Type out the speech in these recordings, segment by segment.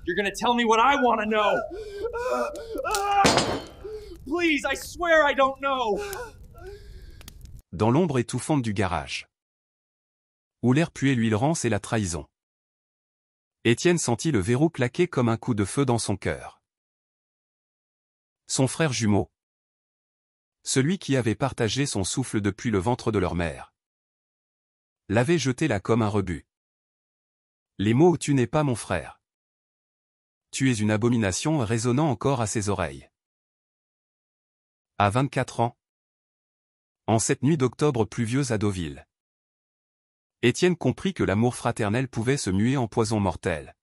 You're gonna tell me what I want to know. Please, I swear I don't know. Dans l'ombre étouffante du garage, où l'air puait l'huile rance et la trahison, Étienne sentit le verrou claquer comme un coup de feu dans son cœur. Son frère jumeau, celui qui avait partagé son souffle depuis le ventre de leur mère, l'avait jeté là comme un rebut. Les mots « tu n'es pas mon frère ». Tu es une abomination résonnant encore à ses oreilles. À 24 ans, en cette nuit d'octobre pluvieuse à Deauville, Étienne comprit que l'amour fraternel pouvait se muer en poison mortel.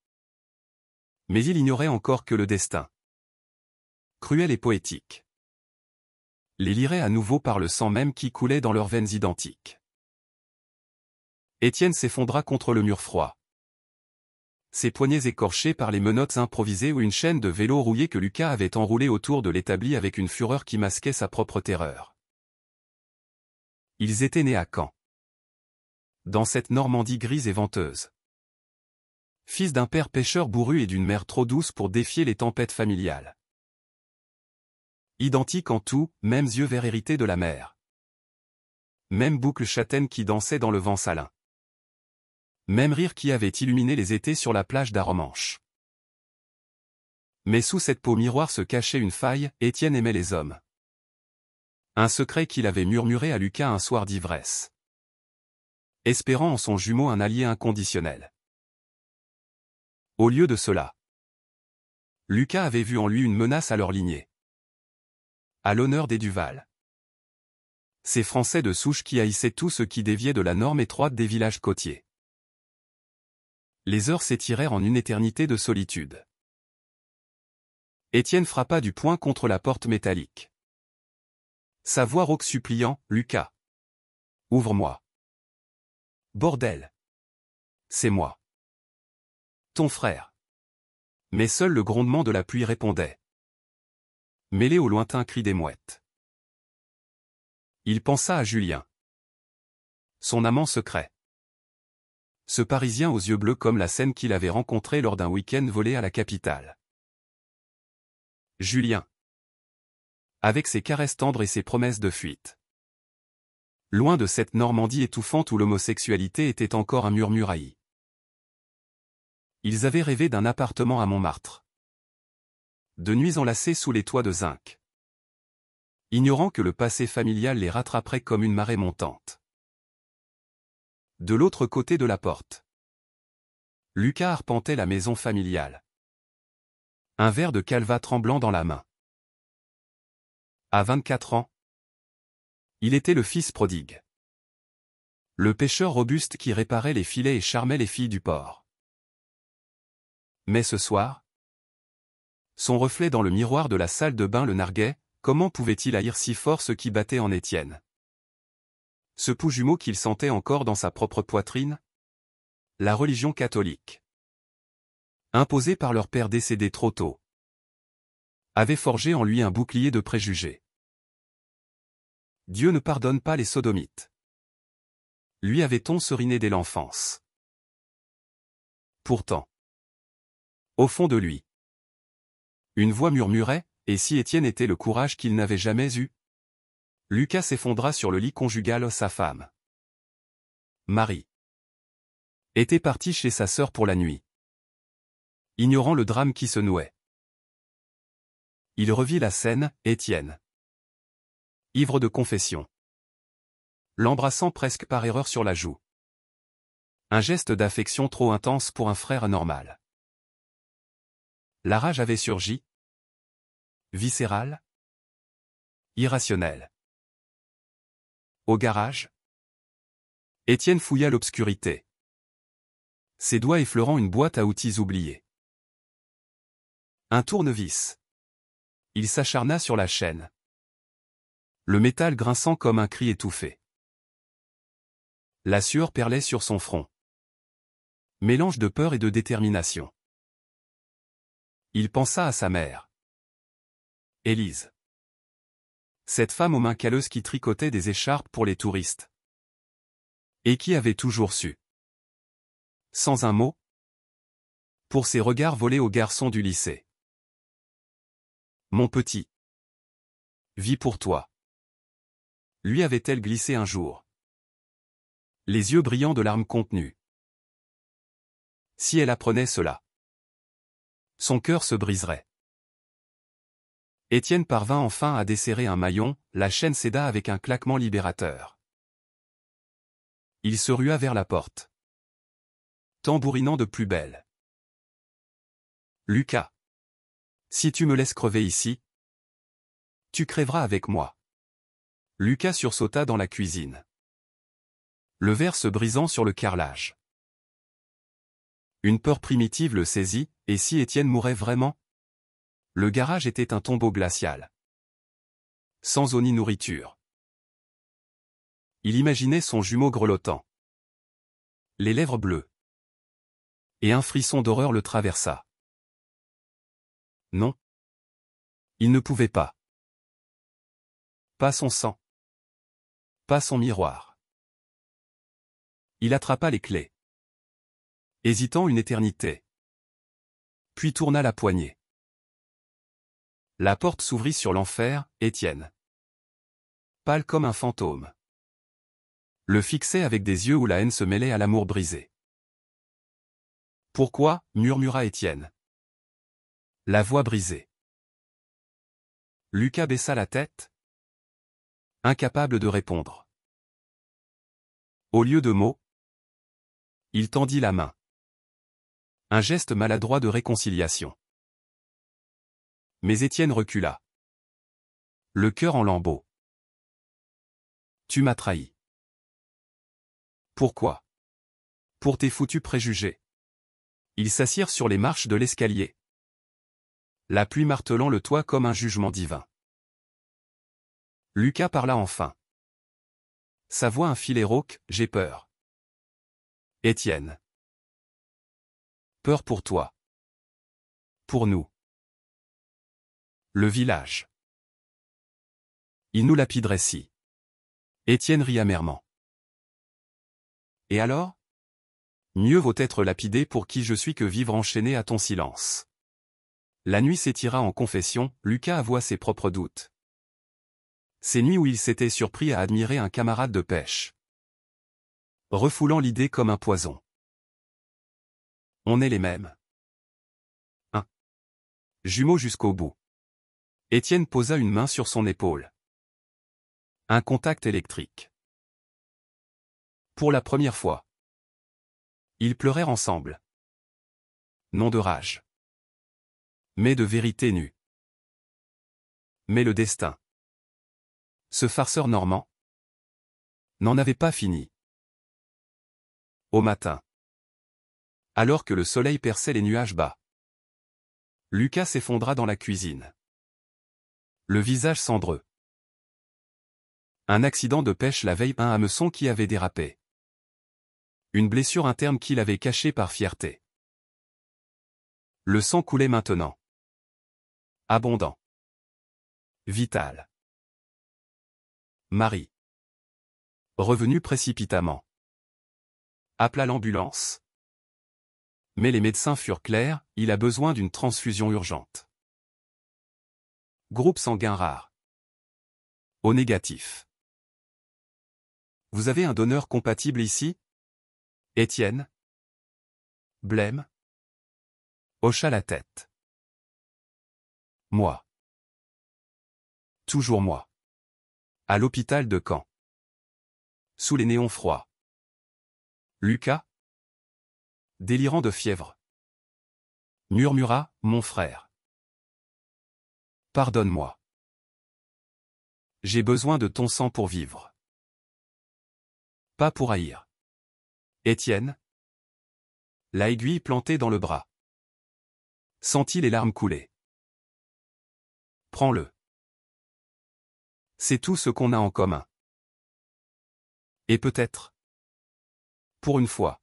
Mais il ignorait encore que le destin, cruel et poétique, les lirait à nouveau par le sang même qui coulait dans leurs veines identiques. Étienne s'effondra contre le mur froid, ses poignets écorchés par les menottes improvisées ou une chaîne de vélo rouillée que Lucas avait enroulée autour de l'établi avec une fureur qui masquait sa propre terreur. Ils étaient nés à Caen, dans cette Normandie grise et venteuse. Fils d'un père pêcheur bourru et d'une mère trop douce pour défier les tempêtes familiales. Identiques en tout, mêmes yeux verts hérités de la mer. Même boucle châtaine qui dansait dans le vent salin. Même rire qui avait illuminé les étés sur la plage d'Aromanche. Mais sous cette peau miroir se cachait une faille, Étienne aimait les hommes. Un secret qu'il avait murmuré à Lucas un soir d'ivresse, espérant en son jumeau un allié inconditionnel. Au lieu de cela, Lucas avait vu en lui une menace à leur lignée. À l'honneur des Duval. Ces Français de souche qui haïssaient tout ce qui déviait de la norme étroite des villages côtiers. Les heures s'étirèrent en une éternité de solitude. Étienne frappa du poing contre la porte métallique. Sa voix rauque suppliant, « Lucas, ouvre-moi. Bordel. C'est moi. Ton frère. » Mais seul le grondement de la pluie répondait, mêlé au lointain cri des mouettes. Il pensa à Julien, son amant secret. Ce Parisien aux yeux bleus comme la scène qu'il avait rencontré lors d'un week-end volé à la capitale. Julien. Avec ses caresses tendres et ses promesses de fuite. Loin de cette Normandie étouffante où l'homosexualité était encore un murmure haï. Ils avaient rêvé d'un appartement à Montmartre. De nuits enlacées sous les toits de zinc. Ignorant que le passé familial les rattraperait comme une marée montante. De l'autre côté de la porte, Lucas arpentait la maison familiale. Un verre de calva tremblant dans la main. À 24 ans, il était le fils prodigue. Le pêcheur robuste qui réparait les filets et charmait les filles du port. Mais ce soir, son reflet dans le miroir de la salle de bain le narguait, comment pouvait-il haïr si fort ce qui battait en Étienne? Ce pouls jumeau qu'il sentait encore dans sa propre poitrine? La religion catholique, imposée par leur père décédé trop tôt, avait forgé en lui un bouclier de préjugés. Dieu ne pardonne pas les sodomites. Lui avait-on seriné dès l'enfance. Pourtant, au fond de lui, une voix murmurait, et si Étienne était le courage qu'il n'avait jamais eu? Lucas s'effondra sur le lit conjugal, sa femme, Marie, était partie chez sa sœur pour la nuit, ignorant le drame qui se nouait. Il revit la scène, Étienne, ivre de confession, l'embrassant presque par erreur sur la joue. Un geste d'affection trop intense pour un frère anormal. La rage avait surgi, viscérale, irrationnelle. Au garage, Étienne fouilla l'obscurité, ses doigts effleurant une boîte à outils oubliée. Un tournevis. Il s'acharna sur la chaîne, le métal grinçant comme un cri étouffé. La sueur perlait sur son front. Mélange de peur et de détermination. Il pensa à sa mère, Élise. Cette femme aux mains calleuses qui tricotait des écharpes pour les touristes. Et qui avait toujours su, sans un mot, Pour ses regards volés aux garçons du lycée. Mon petit. Vis pour toi. Lui avait-elle glissé un jour. Les yeux brillants de larmes contenues. Si elle apprenait cela. Son cœur se briserait. Étienne parvint enfin à desserrer un maillon, la chaîne céda avec un claquement libérateur. Il se rua vers la porte. Tambourinant de plus belle. Lucas. Si tu me laisses crever ici, tu crèveras avec moi. Lucas sursauta dans la cuisine. Le verre se brisant sur le carrelage. Une peur primitive le saisit, et si Étienne mourait vraiment? Le garage était un tombeau glacial. Sans eau ni nourriture. Il imaginait son jumeau grelottant. Les lèvres bleues. Et un frisson d'horreur le traversa. Non. Il ne pouvait pas. Pas son sang. Pas son miroir. Il attrapa les clés. Hésitant une éternité. Puis tourna la poignée. La porte s'ouvrit sur l'enfer, Étienne. Pâle comme un fantôme. Le fixait avec des yeux où la haine se mêlait à l'amour brisé. Pourquoi, murmura Étienne. La voix brisée. Lucas baissa la tête. Incapable de répondre. Au lieu de mots, il tendit la main. Un geste maladroit de réconciliation. Mais Étienne recula. Le cœur en lambeaux. Tu m'as trahi. Pourquoi? Pour tes foutus préjugés. Ils s'assirent sur les marches de l'escalier. La pluie martelant le toit comme un jugement divin. Lucas parla enfin. Sa voix un filet rauque, j'ai peur. Étienne. Peur pour toi. Pour nous. Le village. Il nous lapiderait si. Étienne rit amèrement. Et alors? Mieux vaut être lapidé pour qui je suis que vivre enchaîné à ton silence. La nuit s'étira en confession, Lucas avoua ses propres doutes. Ces nuits où il s'était surpris à admirer un camarade de pêche. Refoulant l'idée comme un poison. On est les mêmes. Jumeaux jusqu'au bout. Étienne posa une main sur son épaule. Un contact électrique. Pour la première fois. Ils pleurèrent ensemble. Non de rage. Mais de vérité nue. Mais le destin. Ce farceur normand n'en avait pas fini. Au matin. Alors que le soleil perçait les nuages bas. Lucas s'effondra dans la cuisine. Le visage cendreux. Un accident de pêche la veille, un hameçon qui avait dérapé. Une blessure interne qu'il avait cachée par fierté. Le sang coulait maintenant. Abondant. Vital. Marie. Revenu précipitamment. Appela l'ambulance. Mais les médecins furent clairs, il a besoin d'une transfusion urgente. Groupe sanguin rare. Au négatif. Vous avez un donneur compatible ici? Étienne? Blême? Hocha la tête. Moi. Toujours moi. À l'hôpital de Caen. Sous les néons froids. Lucas? Délirant de fièvre. Murmura, mon frère. Pardonne-moi. J'ai besoin de ton sang pour vivre. Pas pour haïr. Étienne? La aiguille plantée dans le bras. Sentit les larmes couler. Prends-le. C'est tout ce qu'on a en commun. Et peut-être. Pour une fois.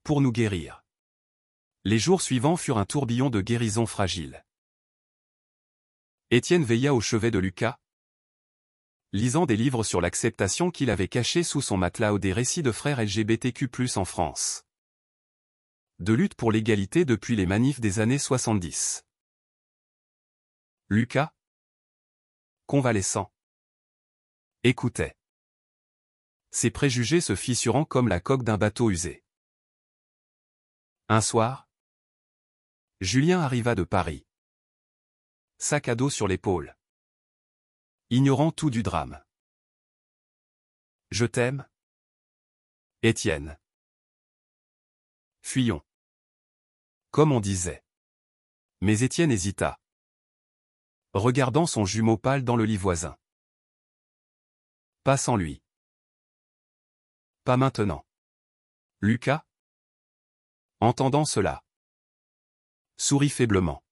Pour nous guérir. Les jours suivants furent un tourbillon de guérison fragile. Étienne veilla au chevet de Lucas, lisant des livres sur l'acceptation qu'il avait cachés sous son matelas ou des récits de frères LGBTQ+ en France. De lutte pour l'égalité depuis les manifs des années 70. Lucas, convalescent, écoutait. Ses préjugés se fissurant comme la coque d'un bateau usé. Un soir, Julien arriva de Paris. Sac à dos sur l'épaule. Ignorant tout du drame. Je t'aime, Étienne. Fuyons. Comme on disait. Mais Étienne hésita. Regardant son jumeau pâle dans le lit voisin. Pas sans lui. Pas maintenant. Lucas, entendant cela, sourit faiblement.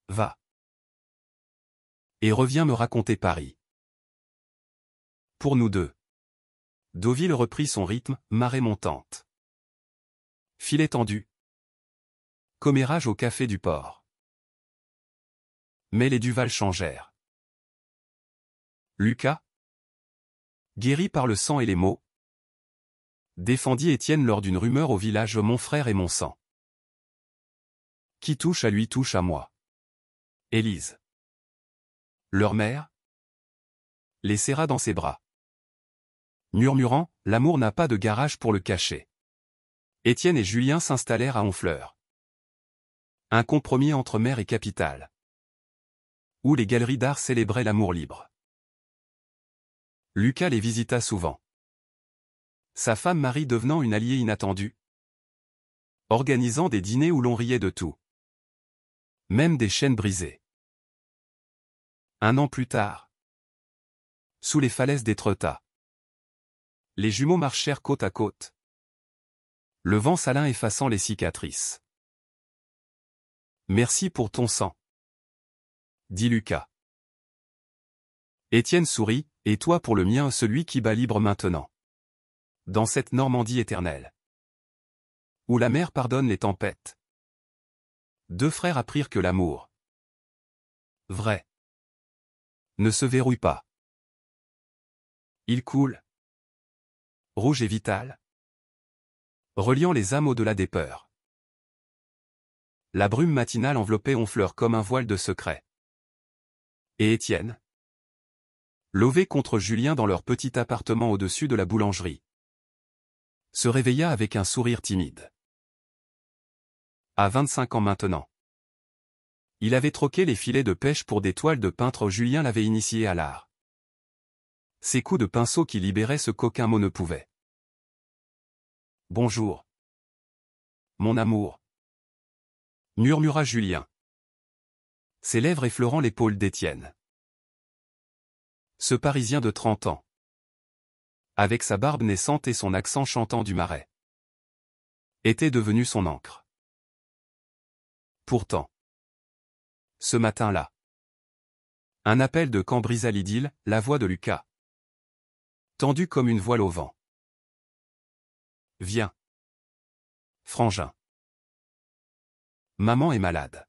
Va. Et reviens me raconter Paris. Pour nous deux. Deauville reprit son rythme, marée montante. Filet tendu. Commérage au café du port. Mais les Duval changèrent. Lucas, guéri par le sang et les mots, défendit Étienne lors d'une rumeur au village Mon frère et mon sang. Qui touche à lui touche à moi. Élise. Leur mère les serra dans ses bras. Murmurant, l'amour n'a pas de garage pour le cacher. Étienne et Julien s'installèrent à Honfleur. Un compromis entre mère et capitale. Où les galeries d'art célébraient l'amour libre. Lucas les visita souvent. Sa femme Marie devenant une alliée inattendue. Organisant des dîners où l'on riait de tout. Même des chaînes brisées. Un an plus tard. Sous les falaises d'Étretat. Les jumeaux marchèrent côte à côte. Le vent salin effaçant les cicatrices. Merci pour ton sang, dit Lucas. Étienne sourit, et toi pour le mien, celui qui bat libre maintenant. Dans cette Normandie éternelle. Où la mer pardonne les tempêtes. Deux frères apprirent que l'amour, vrai, ne se verrouille pas. Il coule, rouge et vital, reliant les âmes au-delà des peurs. La brume matinale enveloppait Honfleur comme un voile de secret. Et Étienne, lové contre Julien dans leur petit appartement au-dessus de la boulangerie, se réveilla avec un sourire timide. À 25 ans maintenant. Il avait troqué les filets de pêche pour des toiles de peintre. Julien l'avait initié à l'art. Ces coups de pinceau qui libéraient ce qu'aucun mot ne pouvait. Bonjour. Mon amour. Murmura Julien. Ses lèvres effleurant l'épaule d'Étienne. Ce Parisien de 30 ans. Avec sa barbe naissante et son accent chantant du Marais. Était devenu son encre. Pourtant. Ce matin-là. Un appel de camp brisa l'idylle, la voix de Lucas. Tendue comme une voile au vent. Viens. Frangin. Maman est malade.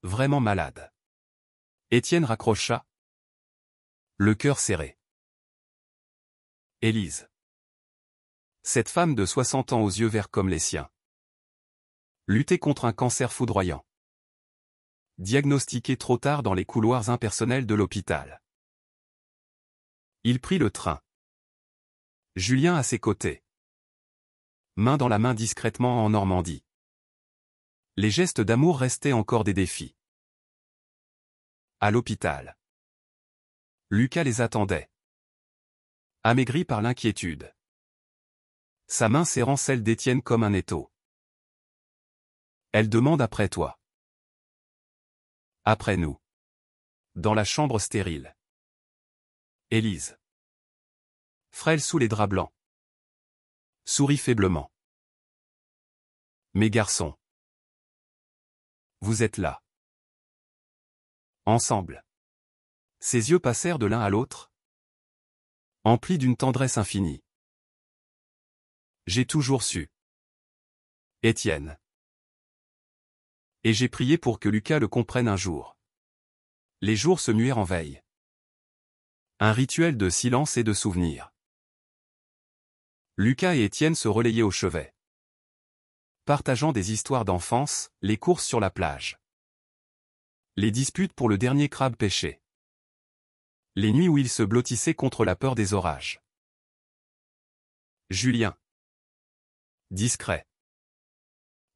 Vraiment malade. Étienne raccrocha. Le cœur serré. Élise. Cette femme de 60 ans aux yeux verts comme les siens. Luttait contre un cancer foudroyant. Diagnostiqué trop tard dans les couloirs impersonnels de l'hôpital. Il prit le train. Julien à ses côtés. Main dans la main discrètement en Normandie. Les gestes d'amour restaient encore des défis. À l'hôpital. Lucas les attendait. Amaigri par l'inquiétude. Sa main serrant celle d'Étienne comme un étau. Elle demande après toi. Après nous. Dans la chambre stérile. Élise. Frêle sous les draps blancs. Sourit faiblement. Mes garçons. Vous êtes là. Ensemble. Ses yeux passèrent de l'un à l'autre. Emplis d'une tendresse infinie. J'ai toujours su. Étienne. Et j'ai prié pour que Lucas le comprenne un jour. Les jours se muèrent en veille. Un rituel de silence et de souvenir. Lucas et Étienne se relayaient au chevet, partageant des histoires d'enfance, les courses sur la plage, les disputes pour le dernier crabe pêché, les nuits où ils se blottissaient contre la peur des orages. Julien, discret,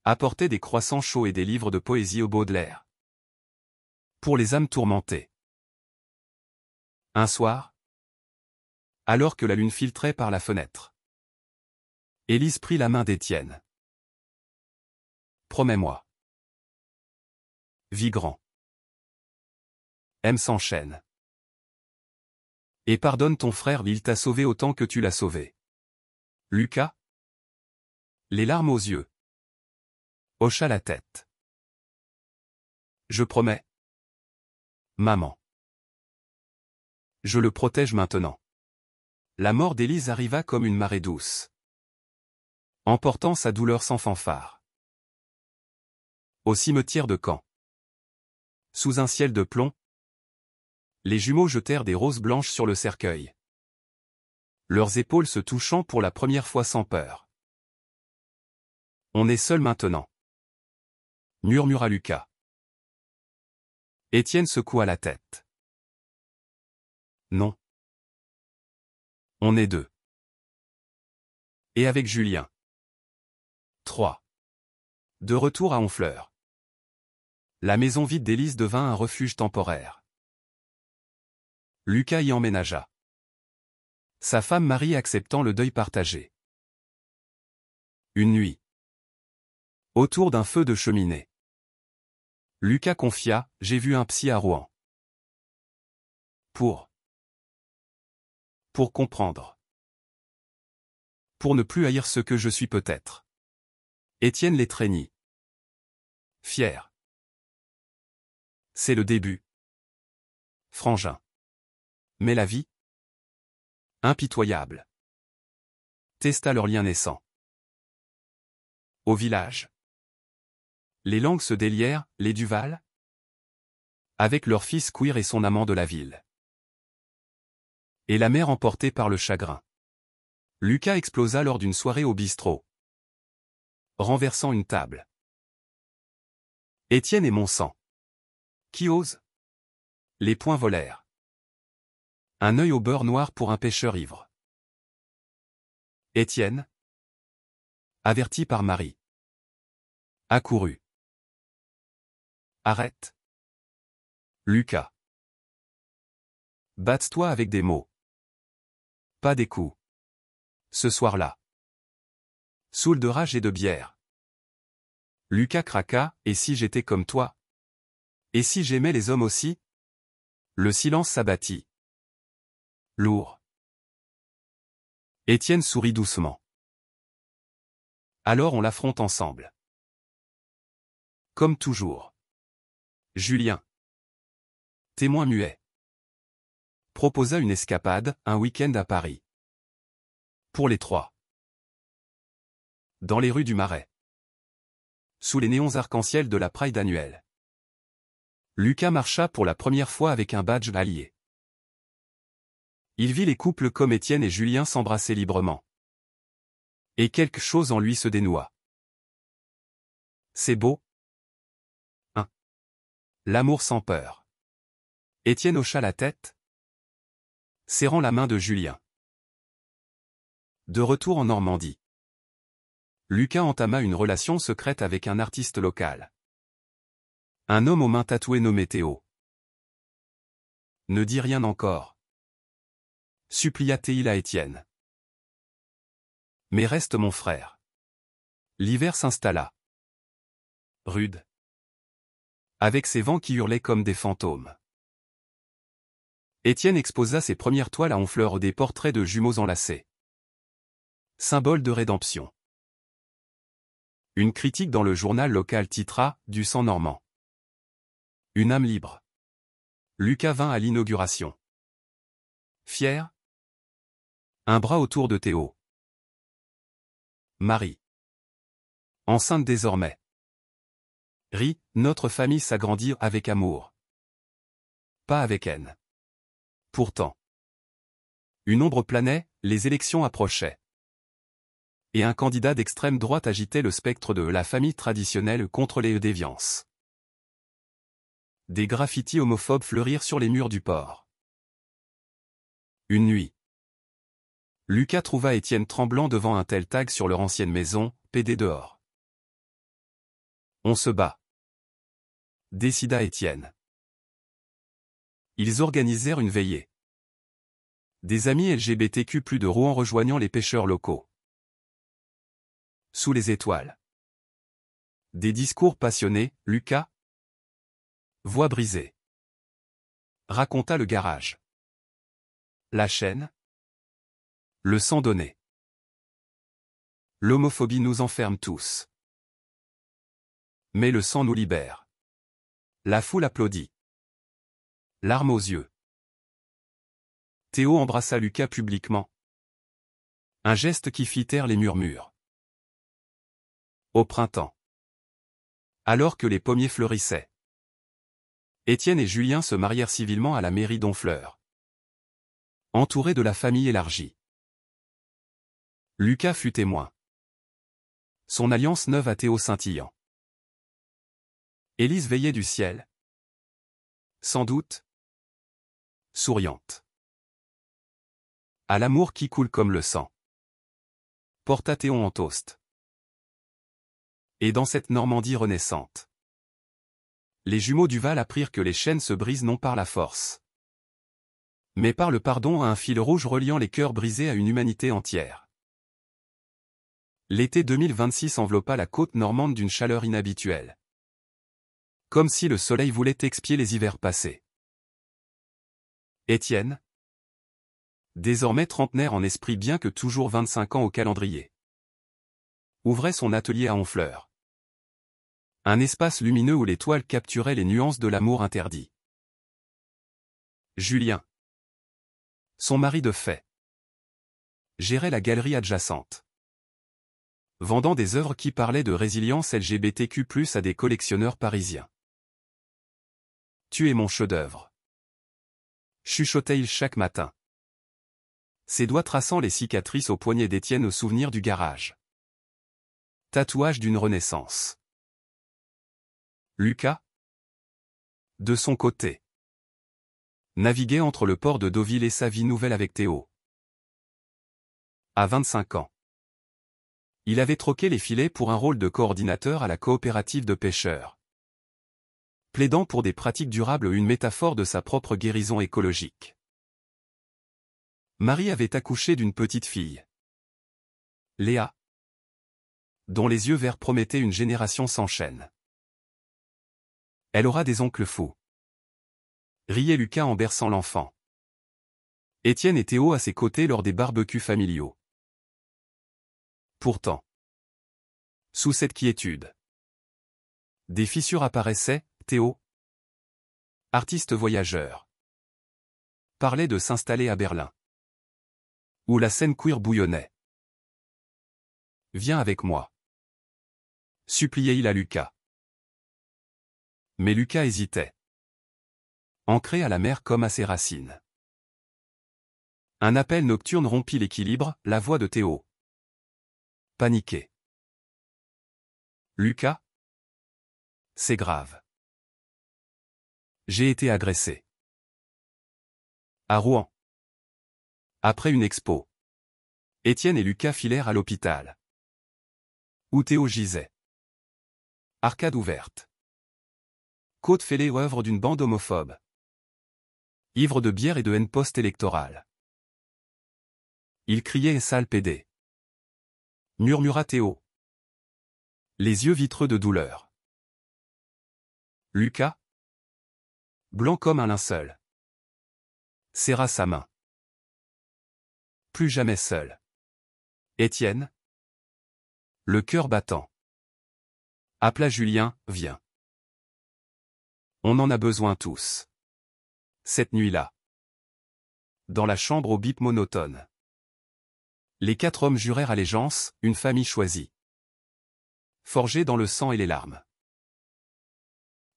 apportait des croissants chauds et des livres de poésie au Baudelaire, pour les âmes tourmentées. Un soir, alors que la lune filtrait par la fenêtre, Élise prit la main d'Étienne. « Promets-moi. Vis grand. M s'enchaîne. Et pardonne ton frère, il t'a sauvé autant que tu l'as sauvé. » Lucas, les larmes aux yeux, hocha la tête. « Je promets. Maman. Je le protège maintenant. » La mort d'Élise arriva comme une marée douce, emportant sa douleur sans fanfare. Au cimetière de Caen, sous un ciel de plomb, les jumeaux jetèrent des roses blanches sur le cercueil, leurs épaules se touchant pour la première fois sans peur. « On est seuls maintenant, » murmura Lucas. Étienne secoua la tête. « Non. On est deux. Et avec Julien. 3. De retour à Honfleur. La maison vide d'Élise devint un refuge temporaire. Lucas y emménagea, sa femme Marie acceptant le deuil partagé. Une nuit, autour d'un feu de cheminée, Lucas confia « J'ai vu un psy à Rouen. Pour comprendre. Pour ne plus haïr ce que je suis peut-être. » Étienne l'étreignit. Fier. « C'est le début. Frangin. Mais la vie, impitoyable. » Testa leur lien naissant. Au village, les langues se délièrent, les Duval, avec leur fils Queer et son amant de la ville. Et la mère emportée par le chagrin. Lucas explosa lors d'une soirée au bistrot, renversant une table. Étienne et mon sang. Qui ose? Les poings volèrent. Un œil au beurre noir pour un pêcheur ivre. Étienne, averti par Marie, accourut. Arrête. Lucas. Batte-toi avec des mots. Pas des coups. Ce soir-là. Saoul de rage et de bière. Lucas craqua, et si j'étais comme toi? Et si j'aimais les hommes aussi? Le silence s'abattit. Lourd. Étienne sourit doucement. Alors on l'affronte ensemble. Comme toujours. Julien, témoin muet, proposa une escapade, un week-end à Paris. Pour les trois. Dans les rues du Marais. Sous les néons arc-en-ciel de la Pride annuelle. Lucas marcha pour la première fois avec un badge allié. Il vit les couples comme Étienne et Julien s'embrasser librement. Et quelque chose en lui se dénoua. C'est beau. Hein. L'amour sans peur. Étienne hocha la tête, serrant la main de Julien. De retour en Normandie, Lucas entama une relation secrète avec un artiste local. Un homme aux mains tatouées nommé Théo. Ne dis rien encore, supplia Théil à Étienne. Mais reste mon frère. L'hiver s'installa. Rude. Avec ses vents qui hurlaient comme des fantômes. Étienne exposa ses premières toiles à Honfleur des portraits de jumeaux enlacés. Symbole de rédemption. Une critique dans le journal local titra « Du sang normand. Une âme libre. » Lucas vint à l'inauguration. Fier. Un bras autour de Théo. Marie. Enceinte désormais. Rit, notre famille s'agrandit avec amour. Pas avec haine. Pourtant. Une ombre planait, les élections approchaient. Et un candidat d'extrême droite agitait le spectre de la famille traditionnelle contre les déviances. Des graffitis homophobes fleurirent sur les murs du port. Une nuit. Lucas trouva Étienne tremblant devant un tel tag sur leur ancienne maison, PD dehors. On se bat, décida Étienne. Ils organisèrent une veillée. Des amis LGBTQ+ de Rouen rejoignant les pêcheurs locaux. Sous les étoiles. Des discours passionnés, Lucas, voix brisée, raconta le garage. La chaîne. Le sang donné. L'homophobie nous enferme tous. Mais le sang nous libère. La foule applaudit. Larmes aux yeux. Théo embrassa Lucas publiquement. Un geste qui fit taire les murmures. Au printemps. Alors que les pommiers fleurissaient. Étienne et Julien se marièrent civilement à la mairie d'Honfleur. Entourés de la famille élargie. Lucas fut témoin. Son alliance neuve à Théo scintillant. Élise veillait du ciel. Sans doute. Souriante. À l'amour qui coule comme le sang. Porta Théo en toast. Et dans cette Normandie renaissante. Les jumeaux Duval apprirent que les chaînes se brisent non par la force. Mais par le pardon à un fil rouge reliant les cœurs brisés à une humanité entière. L'été 2026 enveloppa la côte normande d'une chaleur inhabituelle. Comme si le soleil voulait expier les hivers passés. Étienne, désormais trentenaire en esprit bien que toujours 25 ans au calendrier, ouvrait son atelier à Honfleur. Un espace lumineux où l'étoile capturait les nuances de l'amour interdit. Julien, son mari de fait, gérait la galerie adjacente. Vendant des œuvres qui parlaient de résilience LGBTQ+ à des collectionneurs parisiens. Tu es mon chef-d'œuvre, chuchotait-il chaque matin. Ses doigts traçant les cicatrices au poignet d'Étienne au souvenir du garage. Tatouage d'une renaissance. Lucas, de son côté, naviguait entre le port de Deauville et sa vie nouvelle avec Théo. À 25 ans. Il avait troqué les filets pour un rôle de coordinateur à la coopérative de pêcheurs. Plaidant pour des pratiques durables, une métaphore de sa propre guérison écologique. Marie avait accouché d'une petite fille. Léa, dont les yeux verts promettaient une génération sans chaîne. Elle aura des oncles fous. Riait Lucas en berçant l'enfant. Étienne et Théo à ses côtés lors des barbecues familiaux. Pourtant, sous cette quiétude, des fissures apparaissaient. Théo, artiste voyageur, parlait de s'installer à Berlin, où la scène queer bouillonnait. Viens avec moi, suppliait-il à Lucas. Mais Lucas hésitait. Ancré à la mer comme à ses racines. Un appel nocturne rompit l'équilibre, la voix de Théo. Paniqué. Lucas? C'est grave. J'ai été agressé. À Rouen. Après une expo. Étienne et Lucas filèrent à l'hôpital. Où Théo gisait. Arcade ouverte. Côte fêlée aux œuvres d'une bande homophobe. Ivre de bière et de haine post-électorale. Il criait sale PD. Murmura Théo. Les yeux vitreux de douleur. Lucas, blanc comme un linceul, serra sa main. Plus jamais seul. Étienne, le cœur battant, appela Julien, viens. On en a besoin tous. Cette nuit-là. Dans la chambre au bip monotone. Les 4 hommes jurèrent allégeance, une famille choisie. Forgée dans le sang et les larmes.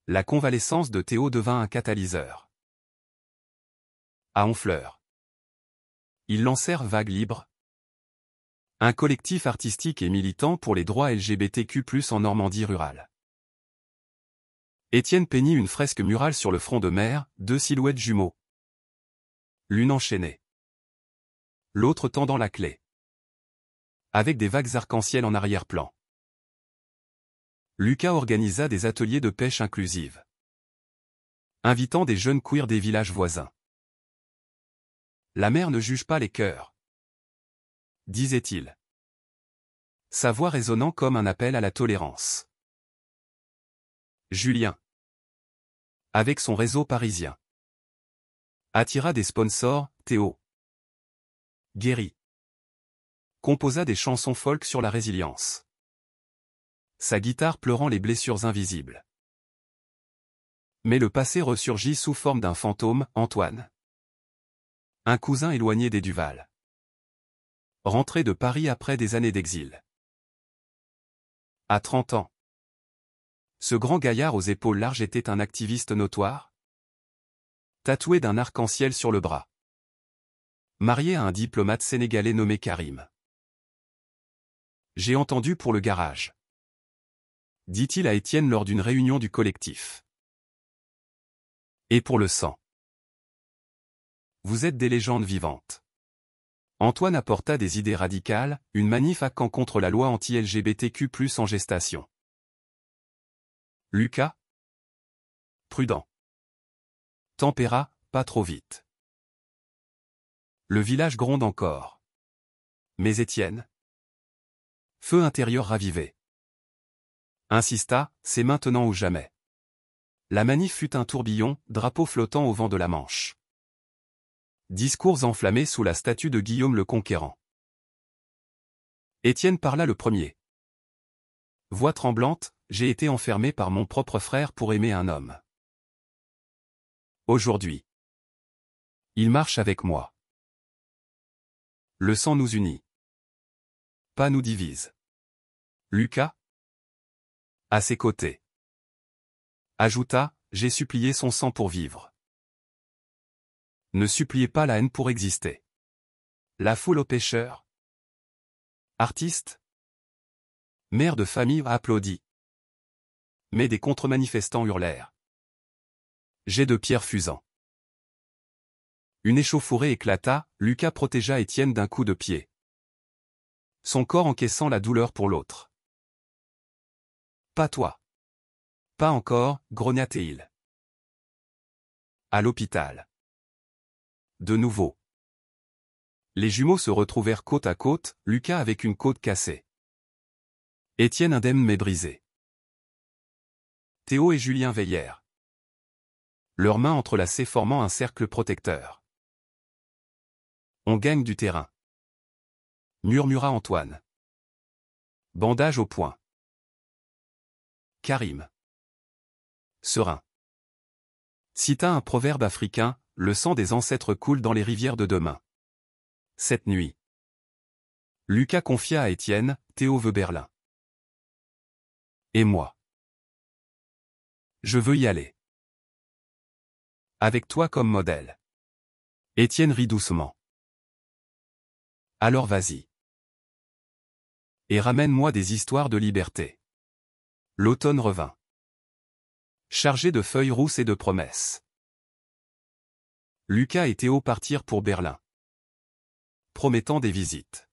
La convalescence de Théo devint un catalyseur. À Honfleur. Ils lancèrent vague libre. Un collectif artistique et militant pour les droits LGBTQ+ en Normandie rurale. Étienne peignit une fresque murale sur le front de mer, deux silhouettes jumeaux. L'une enchaînée. L'autre tendant la clé. Avec des vagues arc-en-ciel en arrière-plan. Lucas organisa des ateliers de pêche inclusive, invitant des jeunes queers des villages voisins. La mer ne juge pas les cœurs, disait-il. Sa voix résonnant comme un appel à la tolérance. Julien, avec son réseau parisien, attira des sponsors. Théo Guéry composa des chansons folk sur la résilience. Sa guitare pleurant les blessures invisibles. Mais le passé ressurgit sous forme d'un fantôme, Antoine. Un cousin éloigné des Duval. Rentré de Paris après des années d'exil. À 30 ans. Ce grand gaillard aux épaules larges était un activiste notoire. Tatoué d'un arc-en-ciel sur le bras. Marié à un diplomate sénégalais nommé Karim. J'ai entendu pour le garage, dit-il à Étienne lors d'une réunion du collectif. Et pour le sang. Vous êtes des légendes vivantes. Antoine apporta des idées radicales, une manif à Caen contre la loi anti-LGBTQ+ en gestation. Lucas, prudent. Tempéra, pas trop vite. Le village gronde encore. Mais Étienne, feu intérieur ravivé, insista, c'est maintenant ou jamais. La manif fut un tourbillon, drapeau flottant au vent de la Manche. Discours enflammés sous la statue de Guillaume le Conquérant. Étienne parla le premier. Voix tremblante, j'ai été enfermé par mon propre frère pour aimer un homme. Aujourd'hui, il marche avec moi. Le sang nous unit. Pas nous divise. Lucas, à ses côtés, ajouta, j'ai supplié son sang pour vivre. Ne suppliez pas la haine pour exister. La foule aux pêcheurs. Artistes. Mère de famille applaudit. Mais des contre-manifestants hurlèrent. Jet de pierre fusant. Une échauffourée éclata, Lucas protégea Étienne d'un coup de pied. Son corps encaissant la douleur pour l'autre. Pas toi. Pas encore, grogna-t-il. À l'hôpital. De nouveau. Les jumeaux se retrouvèrent côte à côte, Lucas avec une côte cassée. Étienne indemne mais brisé. Théo et Julien veillèrent. Leurs mains entrelacées formant un cercle protecteur. On gagne du terrain, murmura Antoine. Bandage au poing. Karim, serein, cita un proverbe africain, le sang des ancêtres coule dans les rivières de demain. Cette nuit, Lucas confia à Étienne, Théo veut Berlin. Et moi, je veux y aller. Avec toi comme modèle. Étienne rit doucement. Alors vas-y. Et ramène-moi des histoires de liberté. L'automne revint. Chargé de feuilles rousses et de promesses. Lucas et Théo partirent pour Berlin, promettant des visites.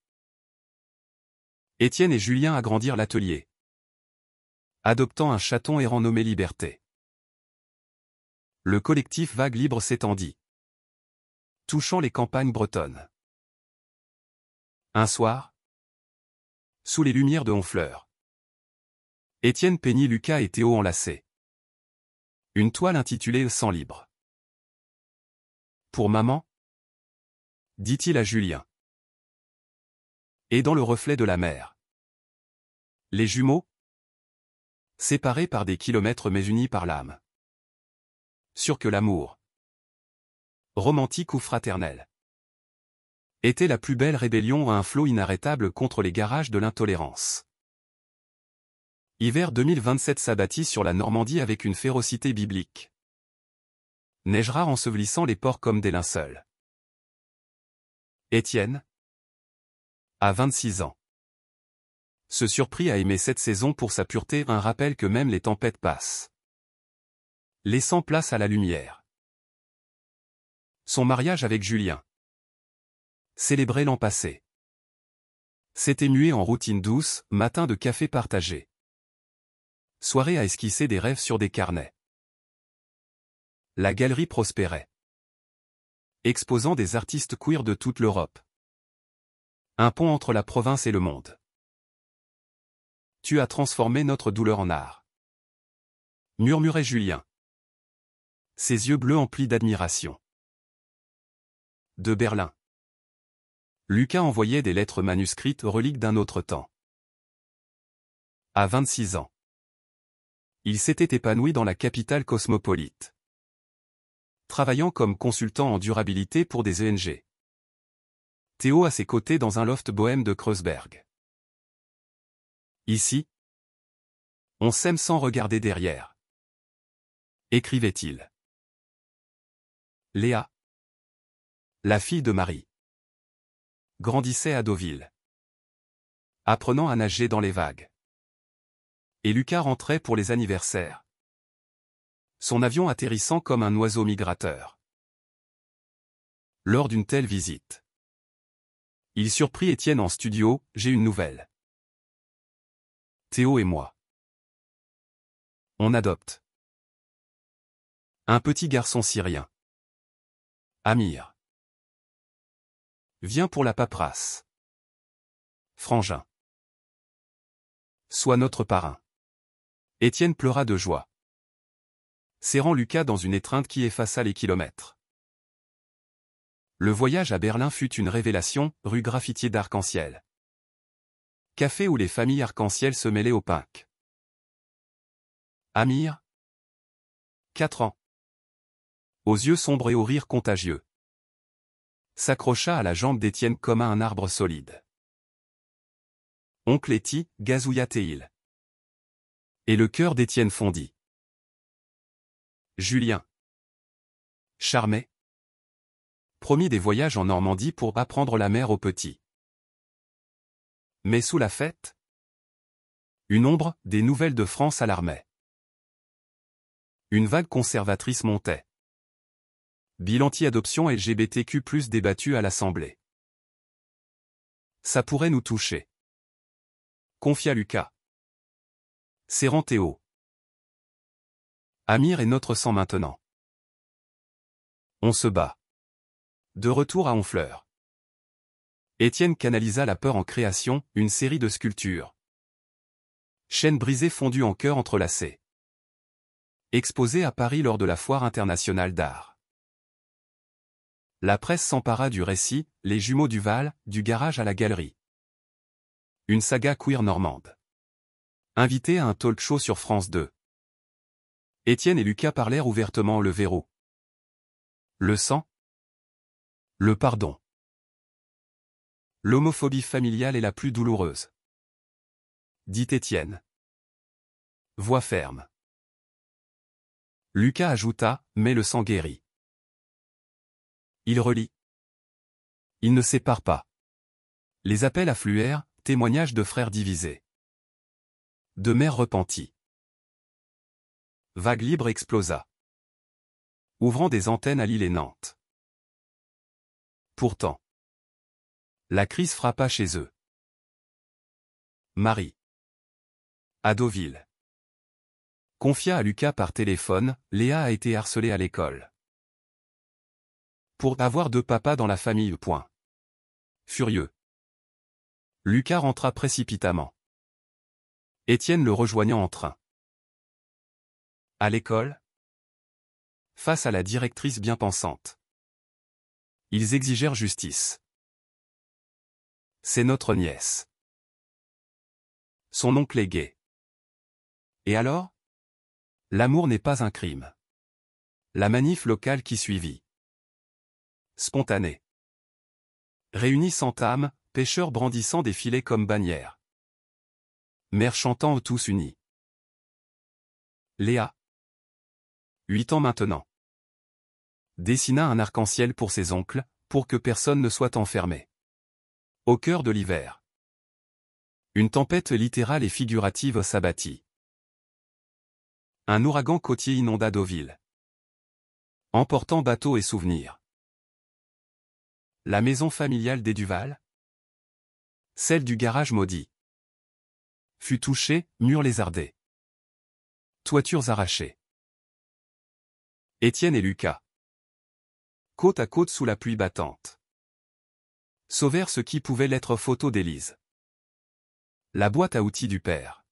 Étienne et Julien agrandirent l'atelier, adoptant un chaton errant nommé Liberté. Le collectif Vague Libre s'étendit, touchant les campagnes bretonnes. Un soir, sous les lumières de Honfleur, Étienne peignit Lucas et Théo enlacés. Une toile intitulée « Sang libre ». Pour maman, dit-il à Julien. Et dans le reflet de la mer. Les jumeaux, séparés par des kilomètres mais unis par l'âme. Sûrs que l'amour, romantique ou fraternel, était la plus belle rébellion à un flot inarrêtable contre les garages de l'intolérance. Hiver 2027 s'abattit sur la Normandie avec une férocité biblique. Neigera ensevelissant les ports comme des linceuls. Étienne, À 26 ans. Se surprit à aimer cette saison pour sa pureté, un rappel que même les tempêtes passent, laissant place à la lumière. Son mariage avec Julien. Célébré l'an passé. S'était mué en routine douce, matin de café partagé. Soirée à esquisser des rêves sur des carnets. La galerie prospérait, exposant des artistes queer de toute l'Europe. Un pont entre la province et le monde. Tu as transformé notre douleur en art, murmurait Julien, ses yeux bleus emplis d'admiration. De Berlin. Lucas envoyait des lettres manuscrites reliques d'un autre temps. À 26 ans. Il s'était épanoui dans la capitale cosmopolite, travaillant comme consultant en durabilité pour des ONG. Théo à ses côtés dans un loft bohème de Kreuzberg. Ici, on s'aime sans regarder derrière, écrivait-il. Léa, la fille de Marie, grandissait à Deauville, apprenant à nager dans les vagues. Et Lucas rentrait pour les anniversaires, son avion atterrissant comme un oiseau migrateur. Lors d'une telle visite, il surprit Étienne en studio. J'ai une nouvelle. Théo et moi, on adopte un petit garçon syrien. Amir. Viens pour la paperasse. Frangin. Sois notre parrain. Étienne pleura de joie, serrant Lucas dans une étreinte qui effaça les kilomètres. Le voyage à Berlin fut une révélation, rue graffitier d'arc-en-ciel. Café où les familles arc-en-ciel se mêlaient au punk. Amir, 4 ans. Aux yeux sombres et au rire contagieux, s'accrocha à la jambe d'Étienne comme à un arbre solide. Oncle Eti, gazouilla Théil. Et le cœur d'Étienne fondit. Julien, charmé, promit des voyages en Normandie pour apprendre la mer aux petits. Mais sous la fête, une ombre, des nouvelles de France alarmait. Une vague conservatrice montait. Bill anti-adoption LGBTQ+ débattu à l'Assemblée. Ça pourrait nous toucher, confia Lucas, serrant Théo. Amir est notre sang maintenant. On se bat. De retour à Honfleur. Étienne canalisa la peur en création, une série de sculptures. Chaînes brisées fondues en cœur entrelacées. Exposées à Paris lors de la Foire internationale d'art. La presse s'empara du récit, les jumeaux Duval, du garage à la galerie. Une saga queer normande. Invité à un talk show sur France 2. Étienne et Lucas parlèrent ouvertement le verrou. Le sang. Le pardon. L'homophobie familiale est la plus douloureuse, dit Étienne. Voix ferme. Lucas ajouta, mais le sang guérit. Il relie. Il ne sépare pas. Les appels affluèrent, témoignages de frères divisés. De mères repenties. Vague libre explosa, ouvrant des antennes à Lille et Nantes. Pourtant, la crise frappa chez eux. Marie, à Deauville, confia à Lucas par téléphone, Léa a été harcelée à l'école. Pour avoir 2 papas dans la famille. Point. Furieux, Lucas rentra précipitamment. Étienne le rejoignant en train. À l'école, face à la directrice bien pensante, ils exigèrent justice. C'est notre nièce. Son oncle est gay. Et alors? L'amour n'est pas un crime. La manif locale qui suivit. Spontanée. Réunis sans âme, pêcheurs brandissant des filets comme bannières. Mères chantant tous unis. Léa, 8 ans maintenant, dessina un arc-en-ciel pour ses oncles, pour que personne ne soit enfermé. Au cœur de l'hiver. Une tempête littérale et figurative s'abattit. Un ouragan côtier inonda Deauville, emportant bateaux et souvenirs. La maison familiale des Duval, celle du garage maudit, fut touchée, murs lézardés, toitures arrachées. Étienne et Lucas, côte à côte sous la pluie battante, sauvèrent ce qui pouvait l'être photo d'Élise. La boîte à outils du père.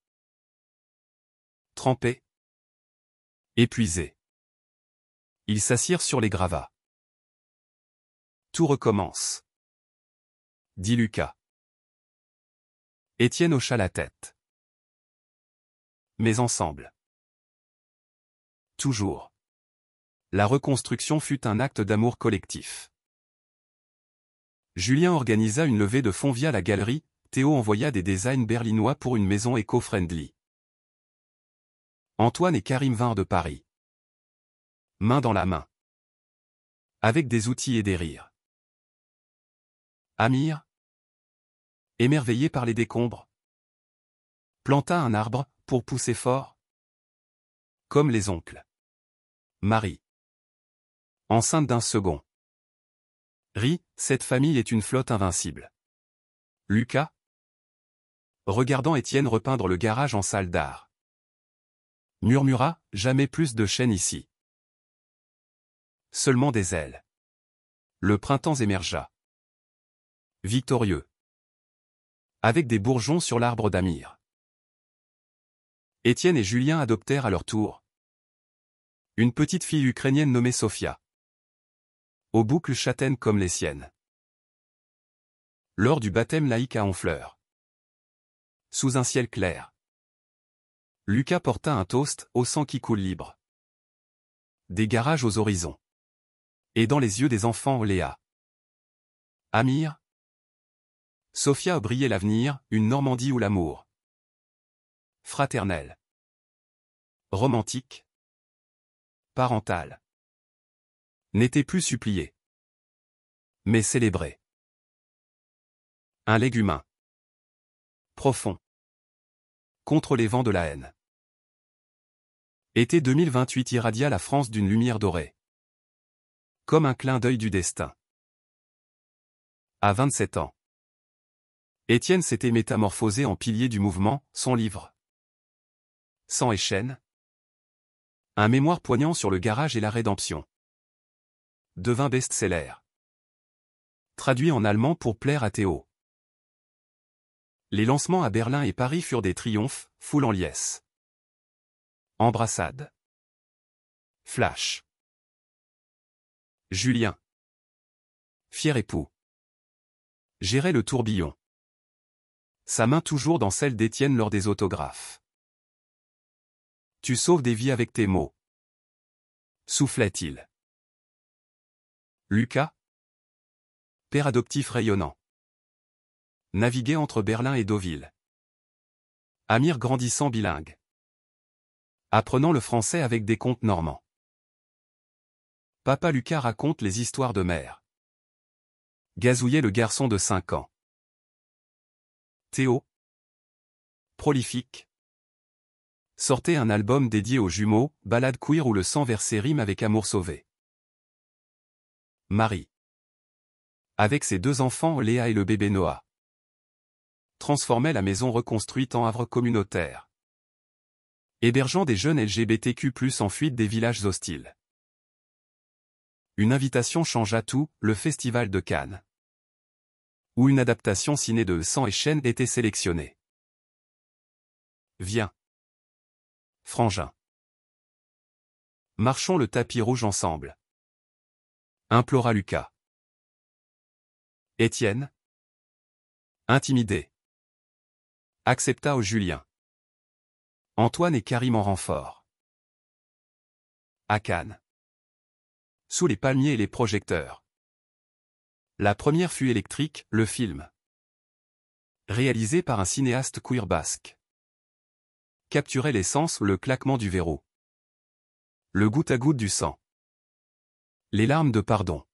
Trempés, épuisés, ils s'assirent sur les gravats. Tout recommence, dit Lucas. Étienne hocha la tête. Mais ensemble. Toujours. La reconstruction fut un acte d'amour collectif. Julien organisa une levée de fonds via la galerie, Théo envoya des designs berlinois pour une maison éco-friendly. Antoine et Karim vinrent de Paris. Main dans la main. Avec des outils et des rires. Amir, émerveillé par les décombres, planta un arbre, pour pousser fort. Comme les oncles. Marie, enceinte d'un second. Rit, cette famille est une flotte invincible. Lucas, regardant Étienne repeindre le garage en salle d'art, murmura, jamais plus de chaînes ici. Seulement des ailes. Le printemps émergea. Victorieux. Avec des bourgeons sur l'arbre d'Amir. Étienne et Julien adoptèrent à leur tour une petite fille ukrainienne nommée Sofia, aux boucles châtaines comme les siennes. Lors du baptême laïque à Honfleur, sous un ciel clair, Lucas porta un toast au sang qui coule libre. Des garages aux horizons. Et dans les yeux des enfants Léa. Amir. Sofia brillait l'avenir, une Normandie où l'amour. Fraternel. Romantique. Parental. N'était plus supplié. Mais célébré. Un légumin. Profond. Contre les vents de la haine. Été 2028 irradia la France d'une lumière dorée. Comme un clin d'œil du destin. À 27 ans. Étienne s'était métamorphosé en pilier du mouvement, son livre. Sang et chaîne. Un mémoire poignant sur le garage et la rédemption. Devint best-seller. Traduit en allemand pour plaire à Théo. Les lancements à Berlin et Paris furent des triomphes, foule en liesse. Embrassade. Flash. Julien. Fier époux. Gérait le tourbillon. Sa main toujours dans celle d'Étienne lors des autographes. Tu sauves des vies avec tes mots. Soufflait-il. Lucas. Père adoptif rayonnant. Naviguait entre Berlin et Deauville. Amir grandissant bilingue. Apprenant le français avec des contes normands. Papa Lucas raconte les histoires de mère. Gazouillait le garçon de 5 ans. Théo. Prolifique. Sortait un album dédié aux jumeaux, balade queer où le sang versé rime avec amour sauvé. Marie. Avec ses 2 enfants Léa et le bébé Noah. Transformait la maison reconstruite en havre communautaire. Hébergeant des jeunes LGBTQ+ en fuite des villages hostiles. Une invitation changea tout, le festival de Cannes. Où une adaptation ciné de Sang et chaîne était sélectionnée. Viens. Frangin. Marchons le tapis rouge ensemble. Implora Lucas. Étienne. Intimidé. Accepta au Julien. Antoine et Karim en renfort. À Cannes. Sous les palmiers et les projecteurs. La première fut électrique, le film. Réalisé par un cinéaste queer basque. Capturait l'essence, le claquement du verrou. Le goutte à goutte du sang. Les larmes de pardon.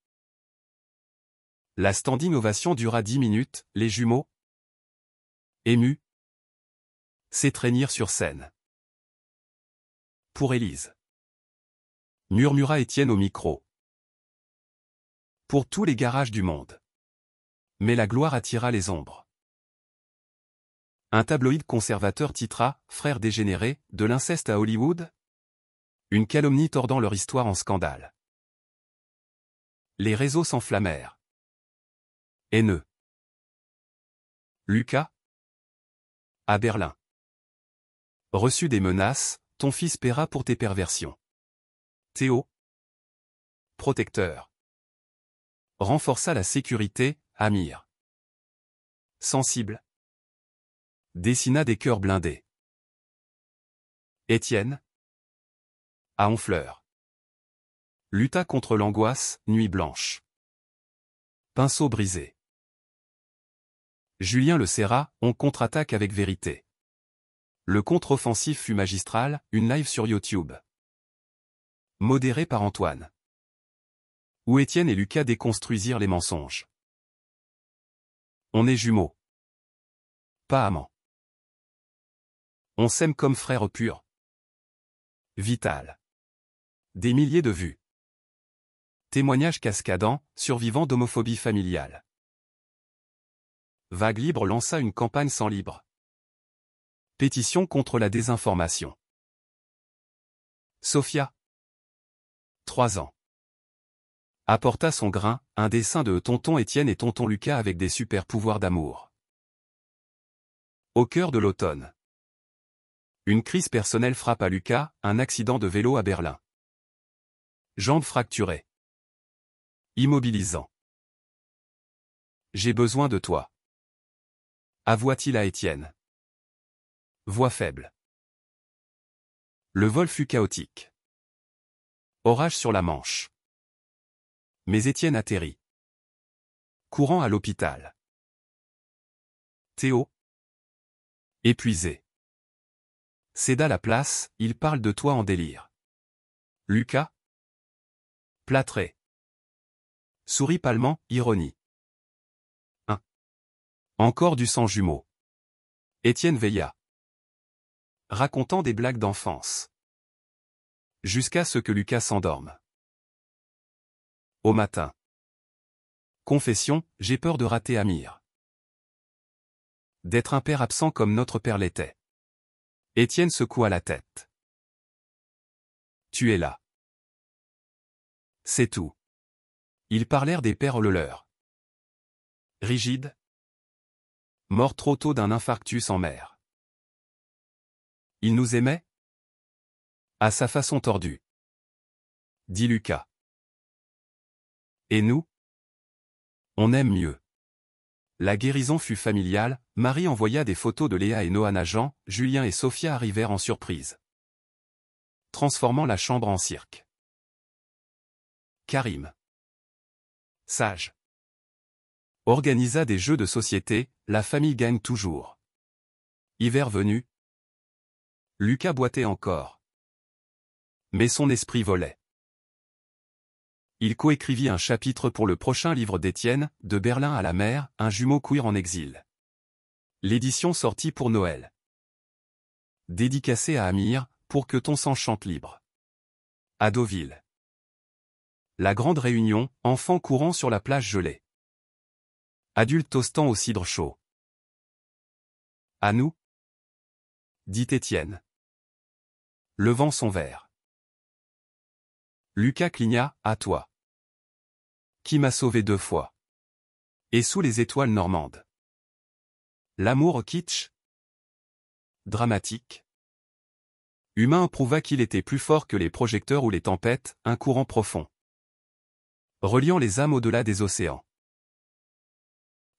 La standing ovation dura 10 minutes, les jumeaux, émus, s'étreignirent sur scène. Pour Élise, murmura Étienne au micro. Pour tous les garages du monde. Mais la gloire attira les ombres. Un tabloïd conservateur titra « Frères dégénérés, de l'inceste à Hollywood ?» Une calomnie tordant leur histoire en scandale. Les réseaux s'enflammèrent. Haineux. Lucas, à Berlin. Reçu des menaces, ton fils paiera pour tes perversions. Théo, protecteur. Renforça la sécurité, Amir. Sensible. Dessina des cœurs blindés. Étienne, à Honfleur. Lutta contre l'angoisse, nuit blanche. Pinceau brisé. Julien le serra, on contre-attaque avec vérité. Le contre-offensif fut magistral, une live sur YouTube. Modéré par Antoine. Où Étienne et Lucas déconstruisirent les mensonges. On est jumeaux. Pas amants. On s'aime comme frères purs. Vital. Des milliers de vues. Témoignages cascadants, survivants d'homophobie familiale. Vague Libre lança une campagne sans libre. Pétition contre la désinformation. Sophia, 3 ans. Apporta son grain, un dessin de tonton Étienne et tonton Lucas avec des super pouvoirs d'amour. Au cœur de l'automne. Une crise personnelle frappe à Lucas, un accident de vélo à Berlin. Jambe fracturée. Immobilisant. J'ai besoin de toi. Avoua-t-il à Étienne. Voix faible. Le vol fut chaotique. Orage sur la Manche. Mais Étienne atterrit. Courant à l'hôpital. Théo, épuisé, céda la place, il parle de toi en délire. Lucas, plâtré. Sourit pâlement, ironie. Encore du sang jumeau. Étienne veilla. Racontant des blagues d'enfance. Jusqu'à ce que Lucas s'endorme. Au matin. Confession, j'ai peur de rater Amir. D'être un père absent comme notre père l'était. Étienne secoua la tête. Tu es là. C'est tout. Ils parlèrent des pères le leur. Rigide. Mort trop tôt d'un infarctus en mer. Il nous aimait? À sa façon tordue. Dit Lucas. Et nous? On aime mieux. La guérison fut familiale, Marie envoya des photos de Léa et Noah nageant, Julien et Sophia arrivèrent en surprise. Transformant la chambre en cirque. Karim, sage, organisa des jeux de société, la famille gagne toujours. Hiver venu. Lucas boitait encore. Mais son esprit volait. Il coécrivit un chapitre pour le prochain livre d'Étienne, De Berlin à la mer, un jumeau queer en exil. L'édition sortit pour Noël. Dédicacé à Amir, pour que ton sang chante libre. À Deauville. La grande réunion, enfants courant sur la plage gelée. Adultes toastant au cidre chaud. À nous? Dit Étienne. Levant son verre. Lucas cligna, à toi. Qui m'a sauvé 2 fois. Et sous les étoiles normandes. L'amour kitsch? Dramatique. Humain prouva qu'il était plus fort que les projecteurs ou les tempêtes, un courant profond. Reliant les âmes au-delà des océans.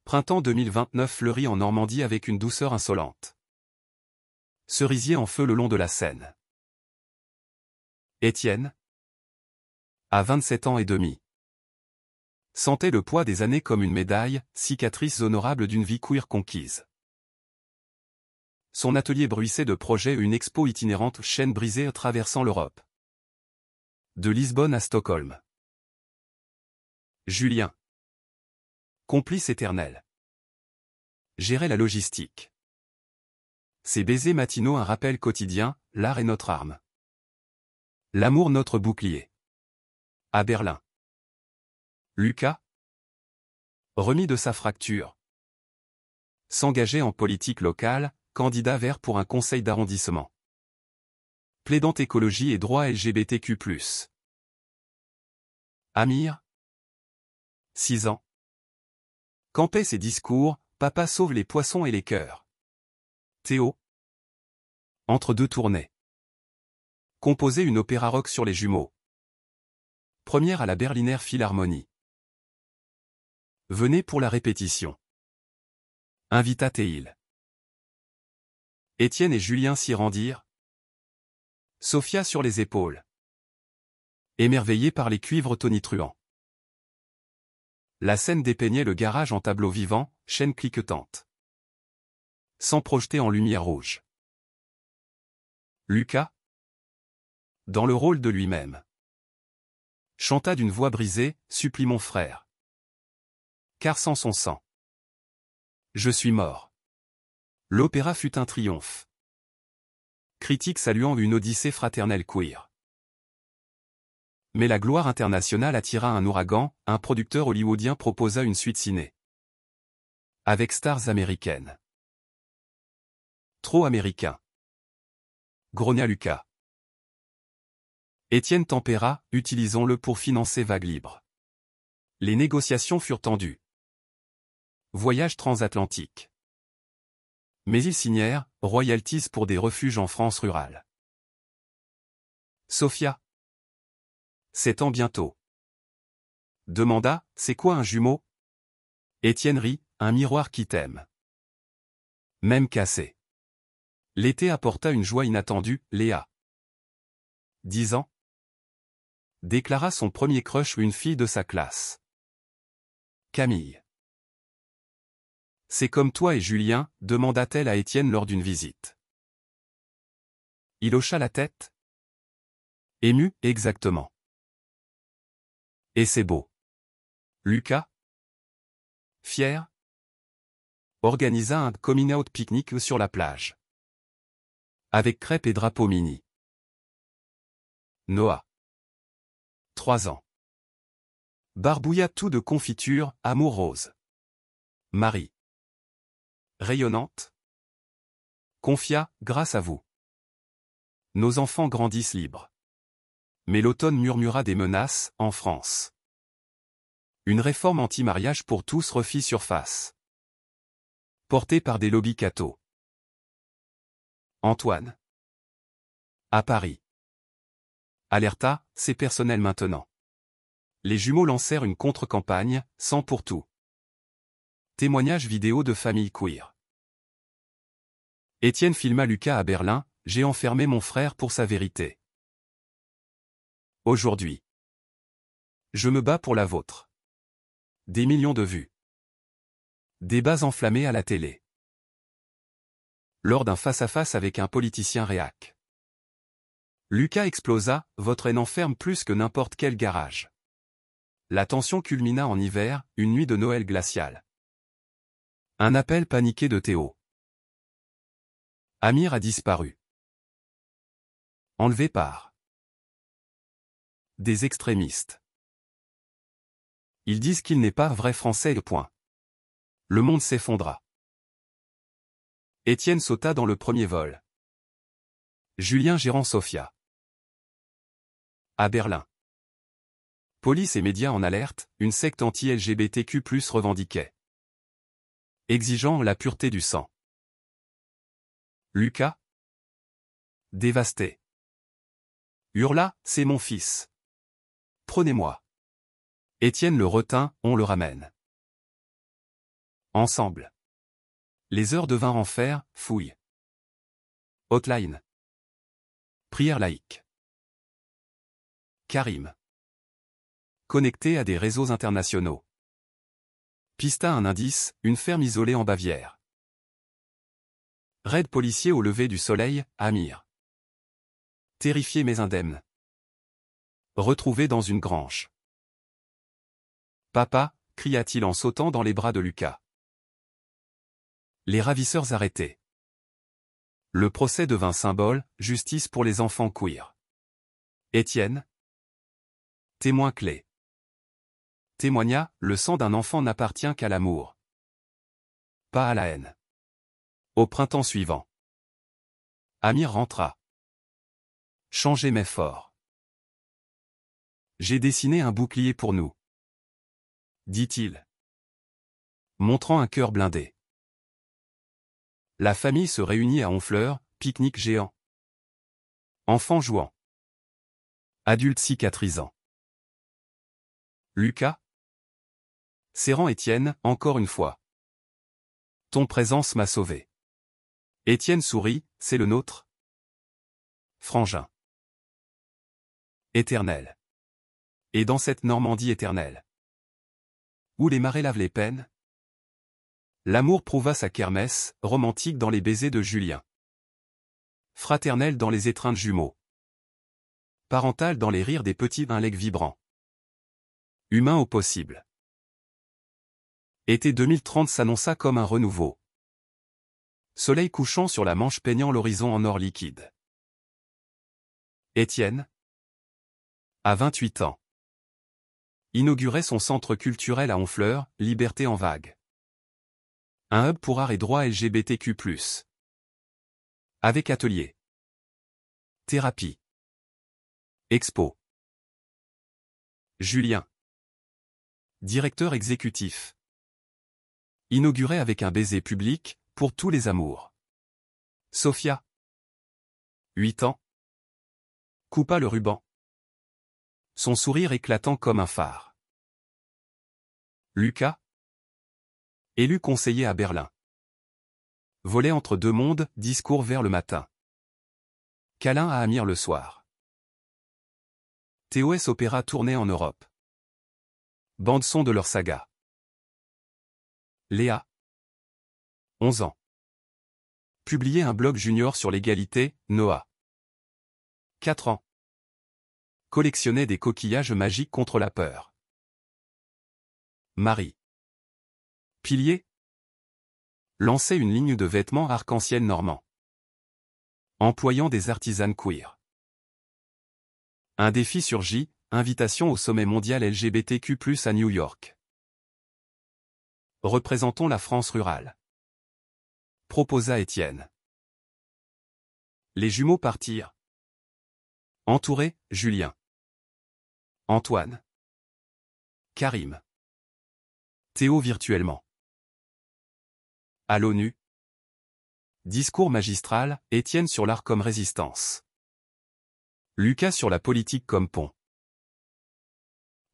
Printemps 2029 fleurit en Normandie avec une douceur insolente. Cerisier en feu le long de la Seine. Étienne, à 27 ans et demi, sentait le poids des années comme une médaille, cicatrice honorable d'une vie queer conquise. Son atelier bruissait de projets, une expo itinérante, chaîne brisée traversant l'Europe. De Lisbonne à Stockholm. Julien, Complice éternel. Gérer la logistique. Ces baisers matinaux un rappel quotidien, l'art est notre arme. L'amour notre bouclier. À Berlin. Lucas. Remis de sa fracture. S'engager en politique locale, candidat vert pour un conseil d'arrondissement. Plaidant écologie et droits LGBTQ+. Amir. 6 ans. Campait ses discours, papa sauve les poissons et les cœurs. Théo. Entre deux tournées. Composer une opéra rock sur les jumeaux. Première à la Berliner Philharmonie. Venez pour la répétition. Invita Théil. Étienne et Julien s'y rendirent. Sophia sur les épaules. Émerveillée par les cuivres tonitruants. La scène dépeignait le garage en tableau vivant, chaîne cliquetante. Sans projeter en lumière rouge. Lucas. Dans le rôle de lui-même. Chanta d'une voix brisée, supplie mon frère. Car sans son sang. Je suis mort. L'opéra fut un triomphe. Critique saluant une odyssée fraternelle queer. Mais la gloire internationale attira un ouragan, un producteur hollywoodien proposa une suite ciné. Avec stars américaines. Trop américain. Grogna Lucas. Étienne tempéra, utilisons-le pour financer Vague Libre. Les négociations furent tendues. Voyage transatlantique. Mais ils signèrent, royalties pour des refuges en France rurale. Sophia. 7 ans bientôt. Demanda, c'est quoi un jumeau? Étienne rit, un miroir qui t'aime. Même cassé. L'été apporta une joie inattendue, Léa. 10 ans. Déclara son premier crush une fille de sa classe. Camille. C'est comme toi et Julien, demanda-t-elle à Étienne lors d'une visite. Il hocha la tête. Ému, exactement. Et c'est beau. Lucas. Fier. Organisa un coming-out pique-nique sur la plage. Avec crêpes et drapeaux mini. Noah. 3 ans. Barbouilla tout de confiture, amour rose. Marie. Rayonnante. Confia, grâce à vous. Nos enfants grandissent libres. Mais l'automne murmura des menaces, en France. Une réforme anti-mariage pour tous refit surface. Portée par des lobbies cathos. Antoine. À Paris. Alerta, c'est personnel maintenant. Les jumeaux lancèrent une contre-campagne, 100 pour tout. Témoignage vidéo de famille queer. Étienne filma Lucas à Berlin, j'ai enfermé mon frère pour sa vérité. Aujourd'hui. Je me bats pour la vôtre. Des millions de vues. Débats enflammés à la télé. Lors d'un face-à-face avec un politicien réac. Lucas explosa, votre haine enferme plus que n'importe quel garage. La tension culmina en hiver, une nuit de Noël glaciale. Un appel paniqué de Théo. Amir a disparu. Enlevé par des extrémistes. Ils disent qu'il n'est pas vrai français. Point. Le monde s'effondra. Étienne sauta dans le premier vol. Julien gérant Sophia. À Berlin. Police et médias en alerte, une secte anti-LGBTQ+ revendiquait. Exigeant la pureté du sang. Lucas. Dévasté. Hurla, c'est mon fils. Prenez-moi. Étienne le retint, on le ramène. Ensemble. Les heures devinrent enfer, fouille. Hotline. Prière laïque. Karim. Connecté à des réseaux internationaux. Pista un indice, une ferme isolée en Bavière. Raid policier au lever du soleil, Amir. Terrifié mais indemne. Retrouvé dans une grange. Papa, cria-t-il en sautant dans les bras de Lucas. Les ravisseurs arrêtés. Le procès devint symbole, justice pour les enfants queer. Étienne, témoin clé, témoigna, le sang d'un enfant n'appartient qu'à l'amour, pas à la haine. Au printemps suivant, Amir rentra. Changé mais fort. J'ai dessiné un bouclier pour nous, dit-il, montrant un cœur blindé. La famille se réunit à Honfleur, pique-nique géant. Enfants jouant. Adultes cicatrisant. Lucas, serrant Étienne, encore une fois. Ton présence m'a sauvé. Étienne sourit, c'est le nôtre. Frangin. Éternel. Et dans cette Normandie éternelle, où les marées lavent les peines, l'amour prouva sa kermesse, romantique dans les baisers de Julien. Fraternel dans les étreintes jumeaux. Parental dans les rires des petits legs vibrants. Humain au possible. Été 2030 s'annonça comme un renouveau. Soleil couchant sur la Manche peignant l'horizon en or liquide. Étienne, à 28 ans, inaugurait son centre culturel à Honfleur, Liberté en vague. Un hub pour art et droits LGBTQ+. Avec atelier. Thérapie. Expo. Julien. Directeur exécutif. Inauguré avec un baiser public, pour tous les amours. Sophia. 8 ans. Coupa le ruban. Son sourire éclatant comme un phare. Lucas. Élu conseiller à Berlin. Volé entre deux mondes, discours vers le matin. Câlin à Amir le soir. TOS Opéra tourné en Europe. Bande-son de leur saga. Léa. 11 ans. Publié un blog junior sur l'égalité, Noah. 4 ans. Collectionnait des coquillages magiques contre la peur. Marie. Pilier. Lançait une ligne de vêtements arc-en-ciel normand. Employant des artisanes queer. Un défi surgit, invitation au sommet mondial LGBTQ+ à New York. Représentons la France rurale. Proposa Étienne. Les jumeaux partirent. Entouré, Julien. Antoine. Karim. Théo virtuellement. À l'ONU. Discours magistral, Étienne sur l'art comme résistance. Lucas sur la politique comme pont.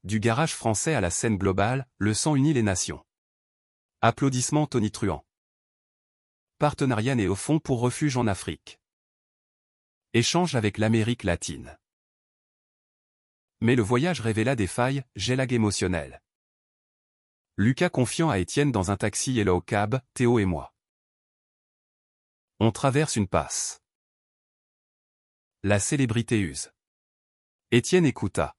Du garage français à la scène globale, le sang unit les nations. Applaudissements tonitruants. Partenariat né au fond pour refuge en Afrique. Échange avec l'Amérique latine. Mais le voyage révéla des failles, gélag émotionnel. Lucas confiant à Étienne dans un taxi Yellow Cab, Théo et moi. On traverse une passe. La célébrité use. Étienne écouta.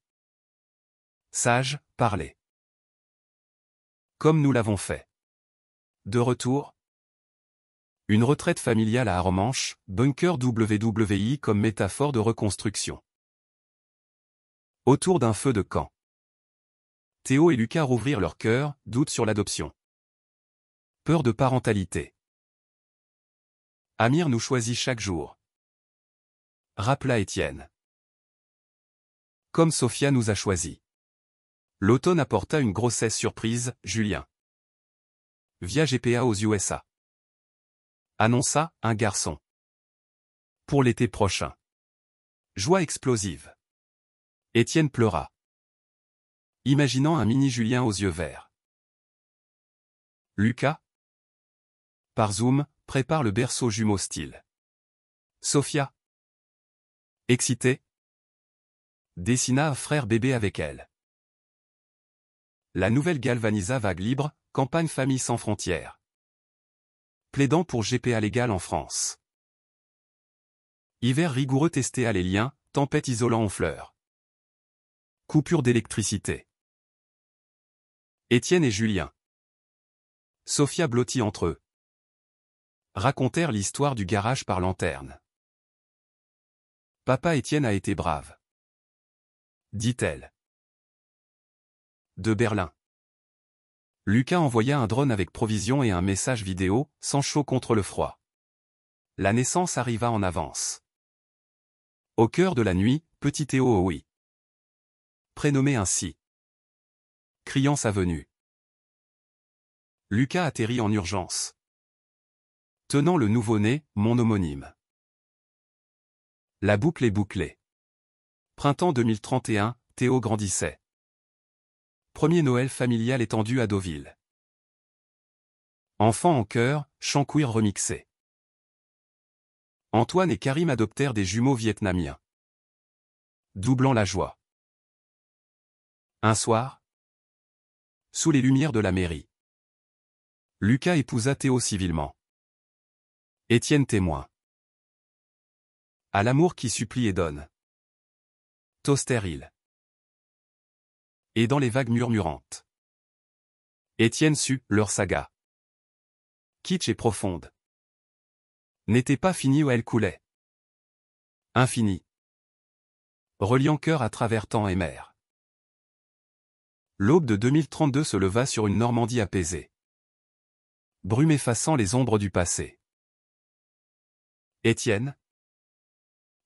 Sage, parlez. Comme nous l'avons fait. De retour. Une retraite familiale à Arromanches, bunker WWI comme métaphore de reconstruction. Autour d'un feu de camp. Théo et Lucas rouvrirent leur cœur, doute sur l'adoption. Peur de parentalité. Amir nous choisit chaque jour. Rappela Étienne. Comme Sophia nous a choisis. L'automne apporta une grossesse surprise, Julien. Via GPA aux USA. Annonça, un garçon. Pour l'été prochain. Joie explosive. Étienne pleura. Imaginant un mini Julien aux yeux verts. Lucas. Par Zoom, prépare le berceau jumeau style. Sophia. Excitée. Dessina un frère bébé avec elle. La nouvelle galvanisa vague libre, campagne famille sans frontières. Plaidant pour GPA légal en France. Hiver rigoureux testé à les liens, tempête isolant en fleurs. Coupure d'électricité. Étienne et Julien. Sophia blottit entre eux. Racontèrent l'histoire du garage par lanterne. Papa Étienne a été brave, dit-elle. De Berlin. Lucas envoya un drone avec provisions et un message vidéo, sans chaud contre le froid. La naissance arriva en avance. Au cœur de la nuit, petit Théo oui. Prénommé ainsi. Criant sa venue. Lucas atterrit en urgence. Tenant le nouveau-né, mon homonyme. La boucle est bouclée. Printemps 2031, Théo grandissait. Premier Noël familial étendu à Deauville. Enfant en chœur, chant queer remixé. Antoine et Karim adoptèrent des jumeaux vietnamiens. Doublant la joie. Un soir, sous les lumières de la mairie, Lucas épousa Théo civilement. Étienne témoin. À l'amour qui supplie et donne. Taux stérile. Et dans les vagues murmurantes. Étienne sut, leur saga. Kitsch et profonde. N'était pas finie où elle coulait. Infinie. Reliant cœur à travers temps et mer. L'aube de 2032 se leva sur une Normandie apaisée. Brume effaçant les ombres du passé. Étienne,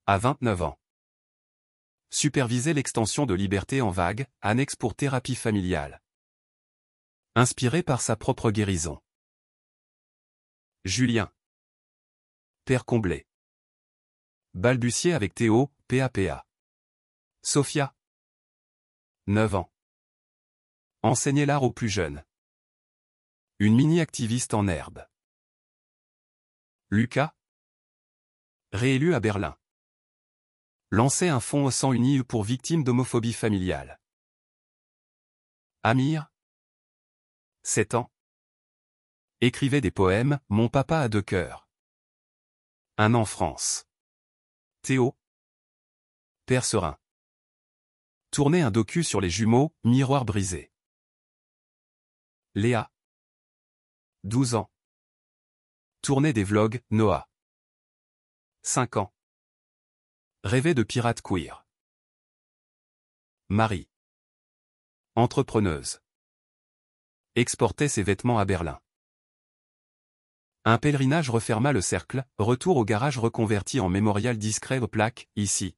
à 29 ans, supervisait l'extension de Liberté en vague, annexe pour thérapie familiale. Inspiré par sa propre guérison. Julien, père comblé. Balbutiait avec Théo, PAPA. Sophia, 9 ans. Enseignait l'art aux plus jeunes. Une mini-activiste en herbe. Lucas, réélu à Berlin. Lançait un fonds au sang uni pour victimes d'homophobie familiale. Amir, 7 ans. Écrivait des poèmes, Mon papa a deux cœurs. Un an France. Théo, père serein. Tournait un docu sur les jumeaux, Miroir brisé. Léa, 12 ans. Tournait des vlogs, Noah. 5 ans. Rêvait de pirate queer. Marie. Entrepreneuse. Exportait ses vêtements à Berlin. Un pèlerinage referma le cercle, retour au garage reconverti en mémorial discret plaque, ici.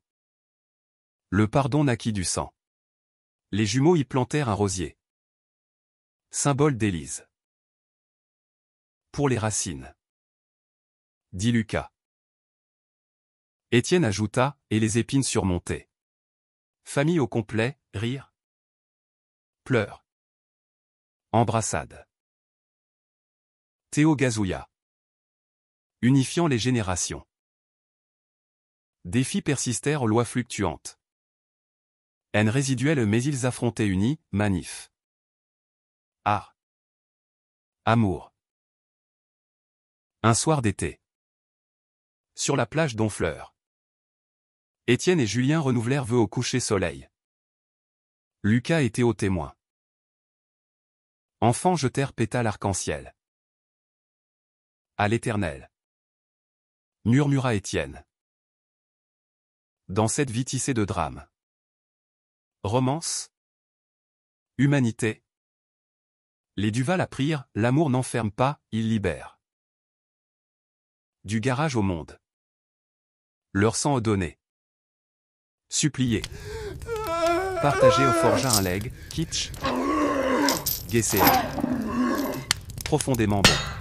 Le pardon naquit du sang. Les jumeaux y plantèrent un rosier. Symbole d'Élise. Pour les racines. Dit Lucas. Étienne ajouta, et les épines surmontées. Famille au complet, rire. Pleurs. Embrassade. Théo gazouilla. Unifiant les générations. Défis persistèrent aux lois fluctuantes. Haine résiduelle mais ils affrontaient unis, manif. Art. Amour. Un soir d'été. Sur la plage d'Honfleur. Étienne et Julien renouvelèrent vœux au coucher soleil. Lucas était au témoin. Enfants jetèrent pétales arc-en-ciel. À l'Éternel. Murmura Étienne. Dans cette vie tissée de drames. Romance. Humanité. Les Duval apprirent, l'amour n'enferme pas, il libère. Du garage au monde. Leur sang donné. Supplier. Partager au forja un leg, kitsch. Guesser. Profondément bon.